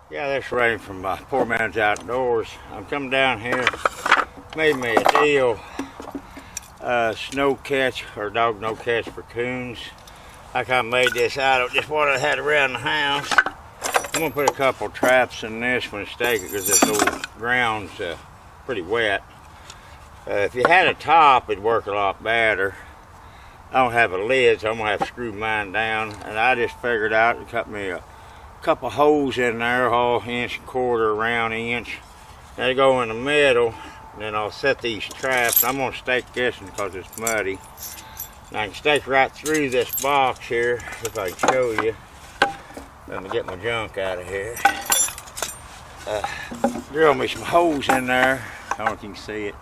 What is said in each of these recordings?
Yeah, that's Ray from Poor Man's Outdoors. I'm coming down here. Made me a deal. Snow catch or dog no catch for coons. I kind of made this out of just what I had around the house. I'm gonna put a couple traps in this when it's staking because this old ground's pretty wet. If you had a top, it'd work a lot better. I don't have a lid, so I'm gonna have to screw mine down. And I just figured out to cut me a couple holes in there, all inch and quarter, around inch. They go in the middle, and then I'll set these traps. I'm gonna stake this one because it's muddy. And I can stake right through this box here, if I can show you. Let me get my junk out of here. Drill me some holes in there. I don't know if you can see it.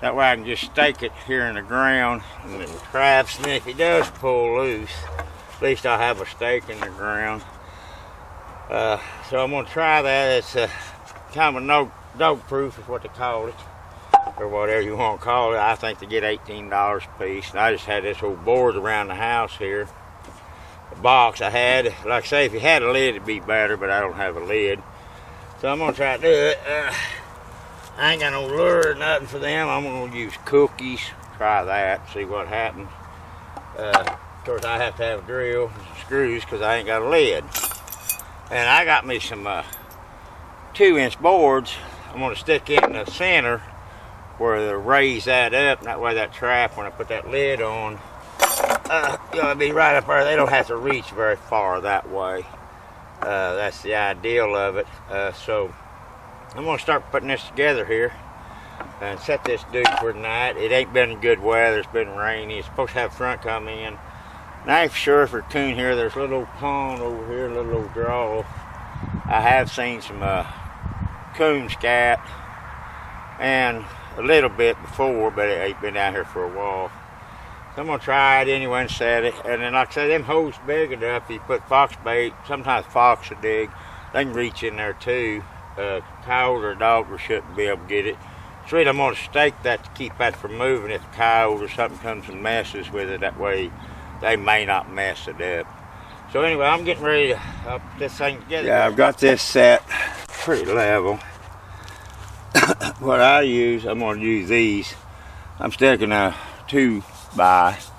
That way I can just stake it here in the ground and then the traps. And then if it does pull loose, at least I'll have a stake in the ground. So I'm gonna try that. It's kind of a dog proof is what they call it, or whatever you want to call it. I think they get $18 a piece. And I just had this old board around the house here. The box I had, like I say, if you had a lid it'd be better, but I don't have a lid. So I'm gonna try to do it. I ain't got no lure or nothing for them. I'm gonna use cookies. Try that, see what happens. Of course I have to have a drill and some screws because I ain't got a lid. And I got me some 2-inch boards. I'm gonna stick in the center where they'll raise that up, and that way that trap, when I put that lid on, it'll be right up there. They don't have to reach very far that way. That's the ideal of it. So I'm gonna start putting this together here and set this dude for tonight. It ain't been good weather, it's been rainy. It's supposed to have front come in. And I ain't sure for coon here. There's a little old pond over here, a little old draw. I have seen some coon scat and a little bit before, but it ain't been down here for a while. So I'm gonna try it anyway and set it. And then like I said, them holes big enough, you put fox bait, sometimes fox will dig, they can reach in there too. Coyote or dog shouldn't be able to get it. So I'm gonna stake that to keep that from moving. If a coyote or something comes and messes with it, that way they may not mess it up. So anyway, I'm getting ready to put this thing together. Yeah, I've got this set pretty level. What I use, I'm gonna use these. I'm sticking a 2x,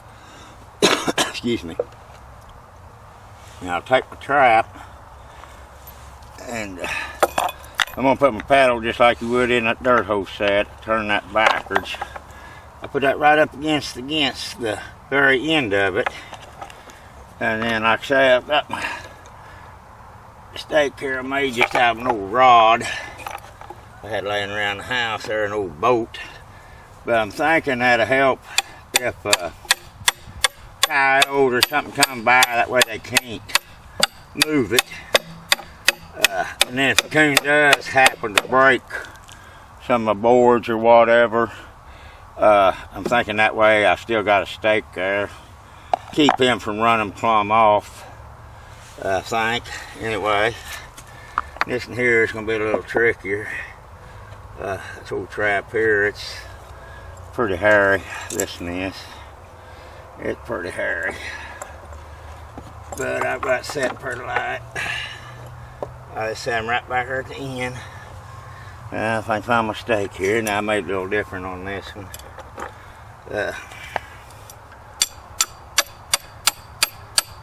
excuse me. And I'll take my trap and I'm gonna put my paddle just like you would in that dirt hole set, turn that backwards. I put that right up against the very end of it. And then like I say, I've got my stake here I made just out of an old rod I had laying around the house there, an old boat. But I'm thinking that'll help if a coyote or something come by, that way they can't move it. And then if a coon does happen to break some of the boards or whatever, I'm thinking that way I still got a stake there. Keep him from running plumb off, I think. Anyway, this one here is going to be a little trickier. This old trap here, it's pretty hairy. This one is. It's pretty hairy. But I've got it set pretty light. I just set them right back here at the end. If I can find my stake here. Now I made it a little different on this one.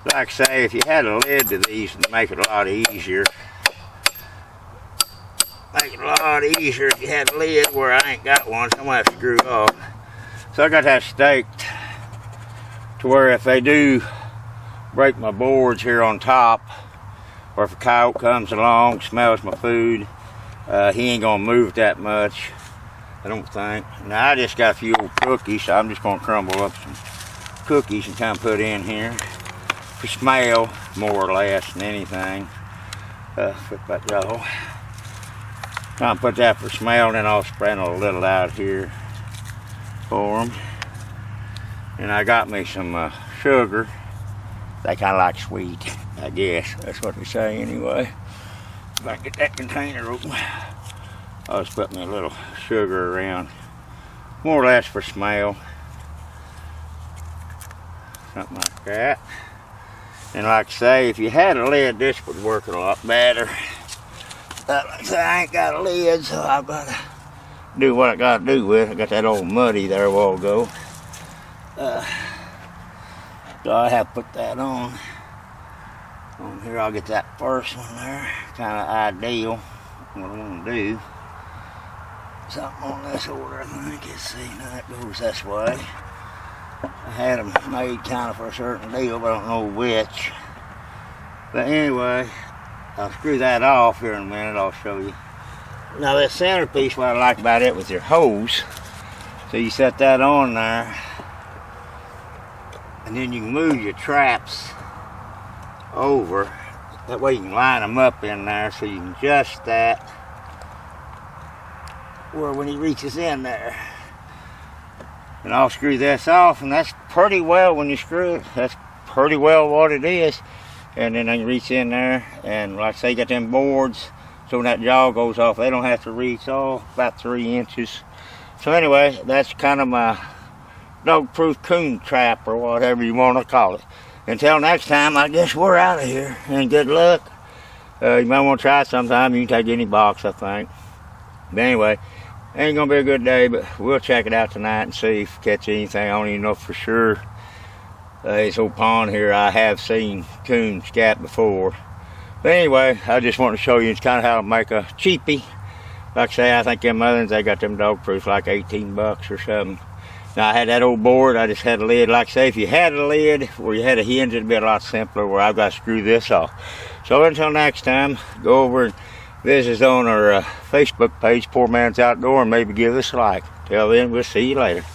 Like I say, if you had a lid to these, it'd make it a lot easier. Make it a lot easier if you had a lid, where I ain't got one, so I'm gonna have to screw off. So I got that staked to where if they do break my boards here on top, or if a coyote comes along, smells my food, he ain't gonna move it that much, I don't think. Now I just got a few old cookies, so I'm just gonna crumble up some cookies and kind of put in here for smell, more or less than anything. Put that dough. Kind of put that for smell, and then I'll sprinkle a little out here for them. And I got me some sugar. They kind of like sweet, I guess. That's what they say anyway. If I get that container open, I'll just put me a little sugar around, more or less for smell. Something like that. And like I say, if you had a lid, this would work a lot better. But like I said, I ain't got a lid, so I've got to do what I got to do with it. I got that old muddy there a while ago. So I have to put that on. On here, I'll get that first one there. Kind of ideal. What I want to do. Something on this order, I think. Let's see, now it goes this way. I had them made kind of for a certain deal, but I don't know which. But anyway, I'll screw that off here in a minute. I'll show you. Now that centerpiece, what I like about it with your hose, so you set that on there, and then you can move your traps over. That way you can line them up in there, so you can adjust that where when he reaches in there. And I'll screw this off, and that's pretty well, when you screw it, that's pretty well what it is. And then I can reach in there, and like I say, you got them boards, so when that jaw goes off, they don't have to reach all about 3 inches. So anyway, that's kind of my dog-proof coon trap, or whatever you want to call it. Until next time, I guess we're out of here, and good luck. You might want to try it sometime. You can take any box, I think. But anyway, ain't gonna be a good day, but we'll check it out tonight and see if we catch anything. I don't even know for sure. This old pond here, I have seen coon scat before. But anyway, I just want to show you, it's kind of how to make a cheapie. Like I say, I think them others, they got them dog proofs like 18 bucks or something. Now I had that old board, I just had a lid. Like I say, if you had a lid where you had a hinge, it'd be a lot simpler, where I've got to screw this off. So until next time, go over and visit us on our Facebook page, Poor Man's Outdoor, and maybe give us a like. Till then, we'll see you later.